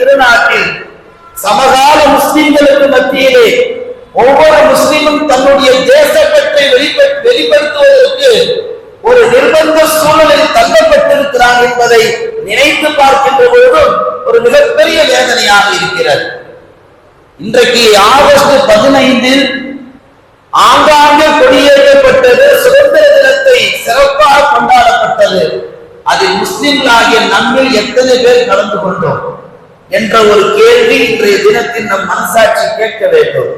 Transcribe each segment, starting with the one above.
திருநாட்டில் சமகால முஸ்லிம்களுக்கு மத்தியிலே ஒவ்வொரு முஸ்லிமும் தன்னுடைய தேசப்பற்றை வெளிப்படுத்துவதற்கு ஒரு நிர்பந்த சூழலில் தள்ளப்பட்டிருக்கிறார் என்பதை நினைத்து பார்க்கின்ற பொழுதும் ஒரு மிகப்பெரிய வேதனையாக இருக்கிறது. இன்றைக்கு ஆகஸ்ட் 15 ஆங்காங்கே கொடியேற்றப்பட்டது, சுதந்திர தினத்தை சிறப்பாக கொண்டாடப்பட்டது. அதில் முஸ்லிம்களாகிய நம்மில் எத்தனை பேர் கலந்து கொண்டோம் என்ற ஒரு கேள்வி இன்றைய தினத்தில் நம் மனசாட்சி கேட்க வேண்டும்.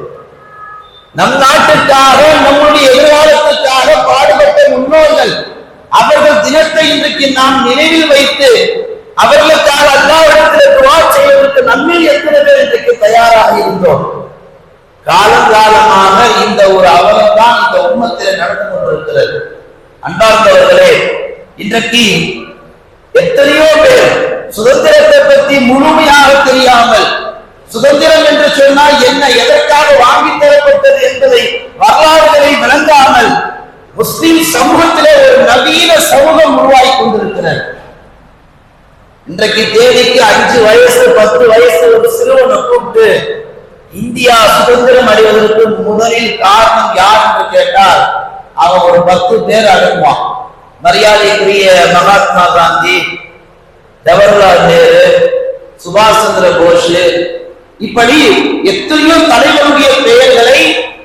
நம் நாட்டுக்காக, நம்முடைய எதிர்காலத்துக்காக பாடுபட்ட முன்னோர்கள், அவர்கள் தினத்தை இன்றைக்கு நாம் நினைவில் வைத்து அவர்களுக்காக அல்லாஹ்விடத்தில் துஆ செய்வதற்கு நம்மில் எத்தனை பேர் இன்றைக்கு தயாராக இருந்தோம்? காலங்காலமாக இந்த ஒரு அவலம் தான் இந்த உம்மத்தில் நடந்து கொண்டிருக்கிறது. அன்பார்ந்தவர்களே, இன்றைக்கு எத்தனையோ பேர் சுதந்திரத்தை பற்றி முழுமையாக தெரியாமல், சுதந்திரம் என்று சொன்னால் என்ன, எதற்காக வாங்கி தரப்பட்டது என்பதை வரலாறுகளை விளங்காமல் முஸ்லிம் சமூகத்திலே ஒரு நவீன சமூகம் உருவாகி கொண்டிருக்கிறது. இன்றைக்கு தேதிக்கு 5 வயசு 10 வயசு ஒரு சிறுவனை கூப்பிட்டு இந்தியா சுதந்திரம் அடைவதற்கு முதலில் காரணம் யார் என்று கேட்டால் அவன் ஒரு 10 பேர் அடங்குவான். மரியாதைக்குரிய மகாத்மா காந்தி, ஜவஹர்லால் நேரு, சுபாஷ் சந்திர போஸ், இப்படி எத்தனையோ தலைவருடைய பெயர்களை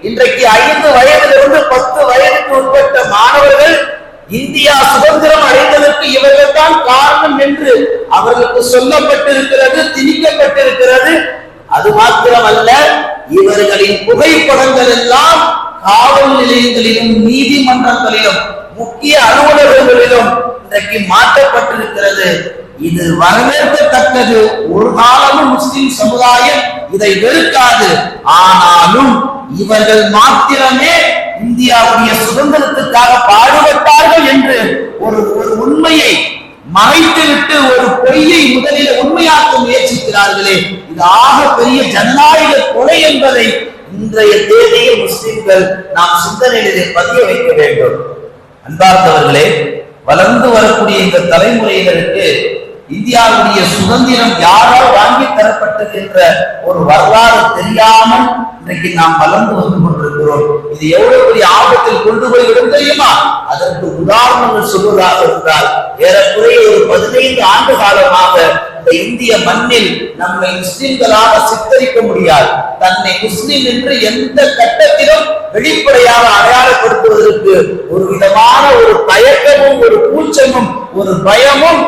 இன்றைக்கு 5 வயதிலிருந்து 10 வயதுக்கு உட்பட்ட மாணவர்கள் இந்தியா சுதந்திரம் அடைந்ததற்கு இவர்கள் தான் காரணம் என்று அவர்களுக்கு சொல்லப்பட்டிருக்கிறது, திணிக்கப்பட்டிருக்கிறது. அது மாத்திரமல்ல, இவர்களின் புகைப்படங்கள் எல்லாம் காவல் நிலையங்களிலும் நீதிமன்றங்களிலும் முக்கிய அலுவலகங்களிலும் இன்றைக்கு மாற்றப்பட்டிருக்கிறது. இது வரவேற்கத்தக்கது. ஒரு காலமும் முஸ்லிம் சமுதாயம் இதை வெறுக்காது. ஆனாலும் இவர்கள் மாத்திரமே இந்தியாவுடைய சுதந்திரத்துக்காக பாடுபட்டார்கள் என்று ஒரு உண்மையை மறைத்துவிட்டு ஒரு பொய்யை முதலில் உண்மையாக்க முயற்சிக்கிறார்களே, இது ஆக பெரிய ஜனநாயக கொலை என்பதை இன்றைய தேதியில் முஸ்லிம்கள் நாம் சிந்தனையிலே பதிய வைக்க வேண்டும். அன்பார்ந்தவர்களே, வளர்ந்து வரக்கூடிய இந்த தலைமுறையினருக்கு இந்தியாவுடைய சுதந்திரம் யாரால் வாங்கி தரப்பட்டது என்ற ஒரு வரலாறு தெரியாமல் இன்றைக்கு நாம் வளர்ந்து வந்து கொண்டிருக்கிறோம். இது எவ்வளவு பெரிய ஆபத்தில் கொண்டு போய் விடும் தெரியுமா? அதற்கு உதாரணங்கள் சொல்வதாக இருந்தால், ஏறக்குறைய ஒரு 15 ஆண்டு காலமாக இந்த இந்திய மண்ணில் நம்மை முஸ்லிம்களாக சித்தரிக்க முடியாது. தன்னை முஸ்லிம் என்று எந்த கட்டத்திலும் வெளிப்படையாக அடையாளப்படுத்துவதற்கு ஒரு விதமான ஒரு தயக்கமும், ஒரு கூச்சமும், ஒரு பயமும்